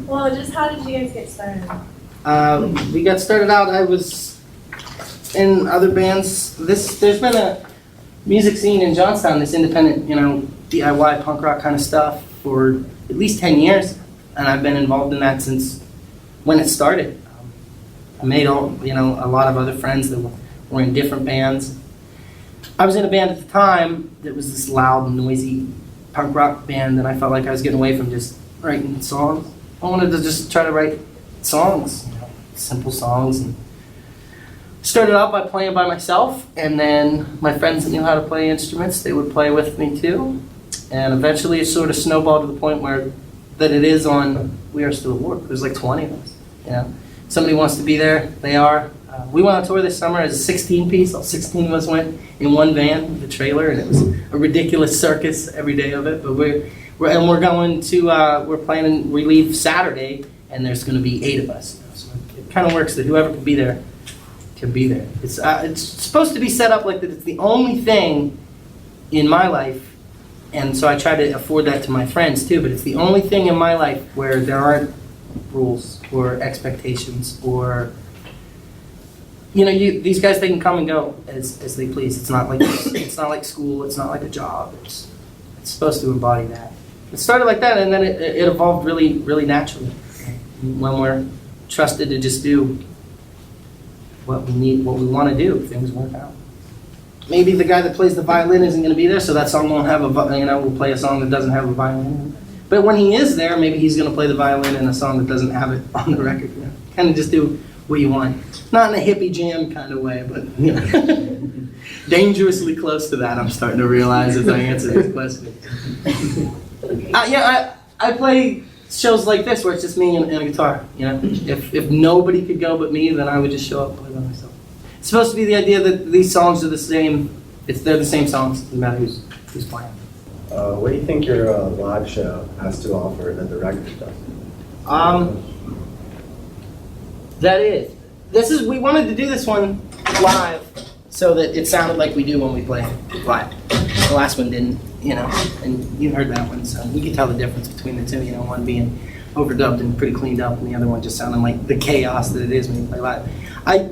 Well, just how did you guys get started? We got started out, I was in other bands. There's been a music scene in Johnstown, this independent, DIY punk rock kind of stuff for at least 10 years. And I've been involved in that since when it started. I made a lot of other friends that were in different bands. I was in a band at the time that was this loud, noisy punk rock band, and I felt like I was getting away from just writing songs. I wanted to just try to write songs, simple songs. And started out by playing by myself, and then my friends that knew how to play instruments, they would play with me too. And eventually it sort of snowballed to the point where that it is on We Are Still at War. There's like 20 of us. Somebody wants to be there, they are. We went on tour this summer as a 16-piece. All 16 of us went in one van with a trailer, and it was a ridiculous circus every day of it. But we're going to we leave Saturday, and there's going to be 8 of us. So it kind of works that whoever can be there can be there. It's supposed to be set up like that. It's the only thing in my life, and so I try to afford that to my friends too. But it's the only thing in my life where there aren't rules or expectations or. These guys, they can come and go as they please. It's not like school. It's not like a job. It's supposed to embody that. It started like that, and then it evolved really, really naturally. When we're trusted to just do what we need, what we want to do, things work out. Maybe the guy that plays the violin isn't going to be there, so that song won't have we'll play a song that doesn't have a violin. But when he is there, maybe he's going to play the violin in a song that doesn't have it on the record. Kind of just do what you want. Not in a hippie jam kind of way, but dangerously close to that, I'm starting to realize as I answer this question. I play shows like this where it's just me and a guitar. If nobody could go but me, then I would just show up and play by myself. It's supposed to be the idea that these songs are the same. They're the same songs, no matter who's playing. What do you think your live show has to offer that the record doesn't? We wanted to do this one live so that it sounded like we do when we play live. The last one didn't, and you heard that one, so you can tell the difference between the two, one being overdubbed and pretty cleaned up, and the other one just sounding like the chaos that it is when you play live. I'd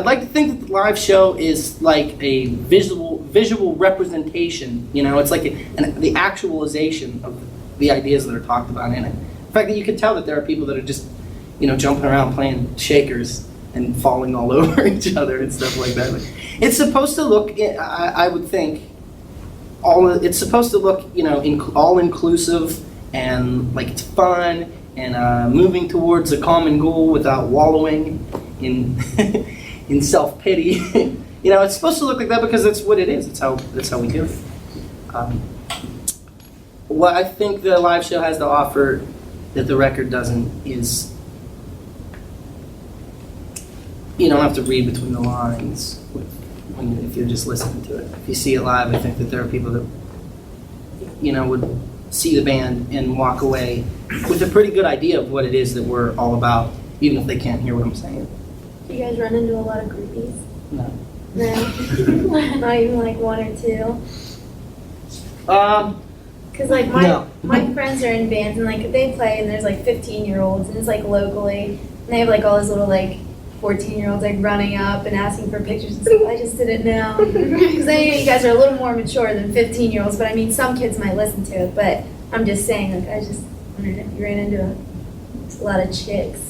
like to think that the live show is like a visual representation, it's like the actualization of the ideas that are talked about in it. The fact that you can tell that there are people that are just jumping around playing shakers and falling all over each other and stuff like that. It's supposed to look, I would think, it's supposed to look, all inclusive and like it's fun and moving towards a common goal without wallowing in in self-pity. It's supposed to look like that because that's what it is. That's how we do it. What I think the live show has to offer that the record doesn't is. You don't have to read between the lines if you're just listening to it. If you see it live, I think that there are people that, would see the band and walk away with a pretty good idea of what it is that we're all about, even if they can't hear what I'm saying. Do you guys run into a lot of groupies? No. No? Not even like 1 or 2? Because like my friends are in bands and like they play and there's like 15-year-olds and it's like locally and they have like all this little like 14-year-olds like running up and asking for pictures and stuff. I just didn't know. Because I know you guys are a little more mature than 15-year-olds, but I mean, some kids might listen to it, but I'm just saying, like, I just wondered if you ran into a lot of chicks.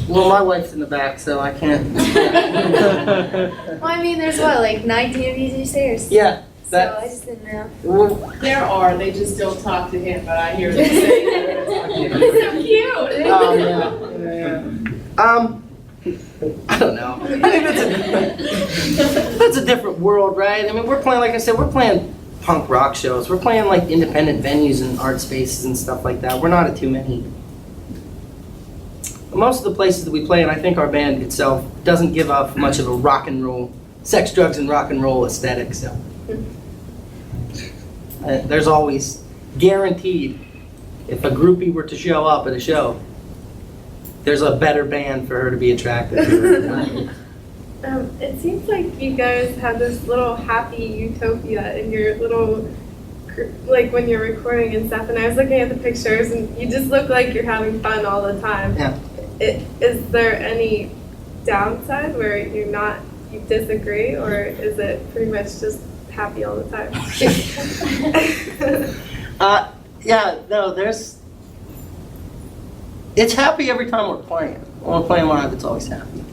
Well, my wife's in the back, so I can't. Well, I mean, there's what, like 19 of you, did you say? Yeah. So I just didn't know. Well, There are, they just don't talk to him, but I hear them say they're talking to him. It's so cute. oh, yeah. I don't know. I think that's a different world, right? I mean, we're playing, like I said, we're playing punk rock shows. We're playing like independent venues and art spaces and stuff like that. We're not at too many. Most of the places that we play, and I think our band itself doesn't give off much of a rock and roll, sex, drugs, and rock and roll aesthetic. So there's always guaranteed, if a groupie were to show up at a show, there's a better band for her to be attracted to. It seems like you guys have this little happy utopia in your little like when you're recording and stuff, and I was looking at the pictures, and you just look like you're having fun all the time. Yeah. Is there any downside where you disagree, or is it pretty much just happy all the time? Yeah, no, it's happy every time we're playing. When we're playing live, it's always happy.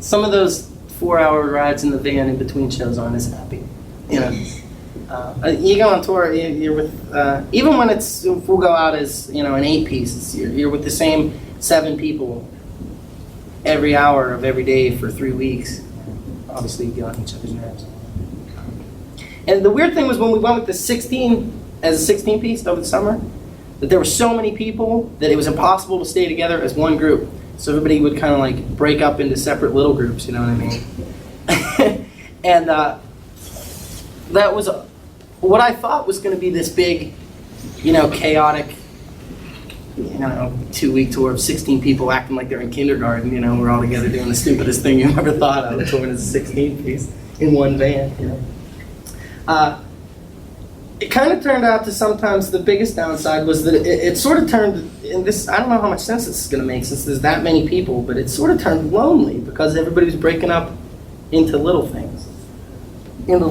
Some of those 4-hour rides in the van in between shows aren't as happy. You know, you go on tour, you're with, even when we'll go out as, you know, an 8-piece, you're with the same 7 people every hour of every day for 3 weeks. Obviously, you get on each other's nerves. And the weird thing was when we went with the 16, as a 16-piece over the summer, that there were so many people that it was impossible to stay together as one group. So everybody would kind of like break up into separate little groups, you know what I mean? And that was what I thought was going to be this big, you know, chaotic, you know, 2-week tour of 16 people acting like they're in kindergarten. You know, we're all together doing the stupidest thing you ever thought of, touring as a 16-piece in one van. You know, it kind of turned out to sometimes the biggest downside was that it sort of turned, and this, I don't know how much sense this is going to make since there's that many people, but it sort of turned lonely because everybody was breaking up into little things, into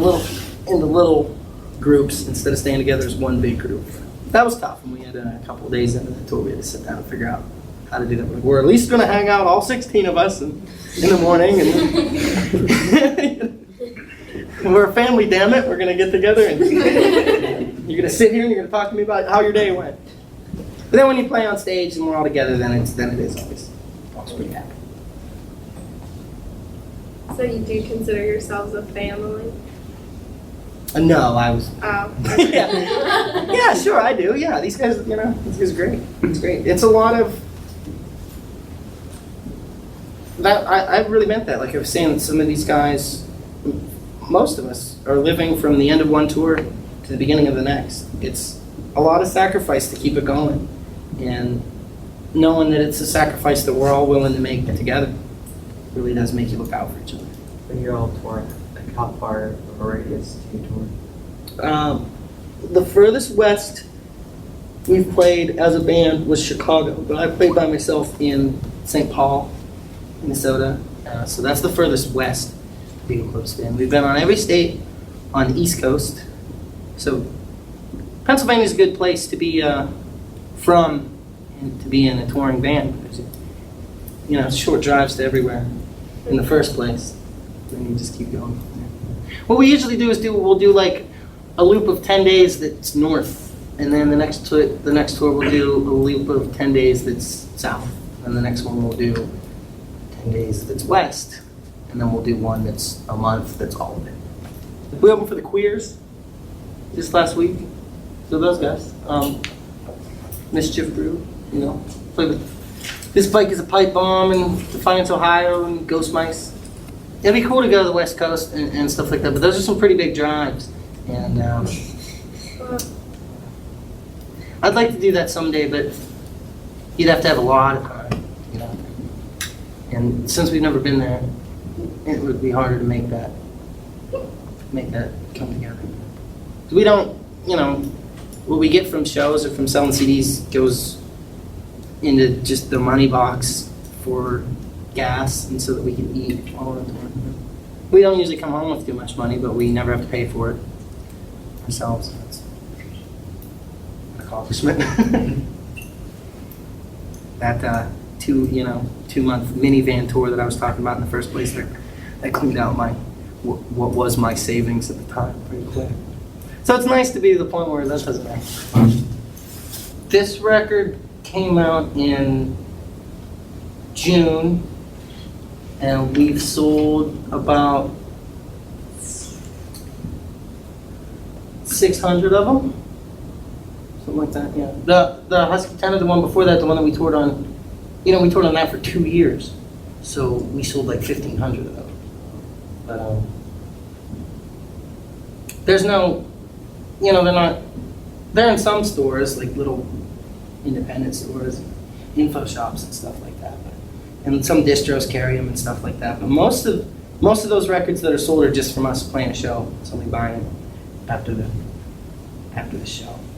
little groups instead of staying together as one big group. That was tough, and we had a couple of days into the tour, we had to sit down and figure out how to do that. We're at least going to hang out, all 16 of us, in the morning, and we're a family, damn it. We're going to get together and you're going to sit here and you're going to talk to me about how your day went. But then when you play on stage and we're all together, then it is always pretty happy. So you do consider yourselves a family? No, I was. Oh. Yeah, sure, I do. Yeah, these guys, you know, this is great. It's great. It's a lot of that. I really meant that. Like I was saying, some of these guys, most of us are living from the end of one tour to the beginning of the next. It's a lot of sacrifice to keep it going, and knowing that it's a sacrifice that we're all willing to make together really does make you look out for each other. When you're all touring, like how far of a radius do you tour? The furthest west we've played as a band was Chicago, but I played by myself in St. Paul, Minnesota. So that's the furthest west Beagle Club's been. We've been on every state on the East Coast. So Pennsylvania's a good place to be from and to be in a touring band because, you know, it's short drives to everywhere in the first place. Then you just keep going from there. What we usually do is we'll do like a loop of 10 days that's north, and then the next tour we'll do a loop of 10 days that's south, and the next one we'll do 10 days that's west, and then we'll do one that's a month that's all of it. We opened for the Queers just last week, so those guys, Mischief Brew, you know, played with This Bike is a Pipe Bomb and Defiance, Ohio, and Ghost Mice. It'd be cool to go to the West Coast and stuff like that, but those are some pretty big drives. And I'd like to do that someday, but you'd have to have a lot of time, you know. And since we've never been there, it would be harder to make that come together. We don't, you know, what we get from shows or from selling CDs goes into just the money box for gas and so that we can eat while we're on tour. We don't usually come home with too much money, but we never have to pay for it ourselves. That's an accomplishment. That 2-month minivan tour that I was talking about in the first place, that cleaned out what was my savings at the time pretty quick. So it's nice to be to the point where that doesn't matter. This record came out in June, and we've sold about 600 of them, something like that. Yeah, the Husky Tenor, the one before that, the one that we toured on, we toured on that for 2 years, so we sold like 1,500 of them. But there's no, they're in some stores, like little independent stores, info shops and stuff like that. And some distros carry them and stuff like that. But most of those records that are sold are just from us playing a show, somebody buying it after the after the show.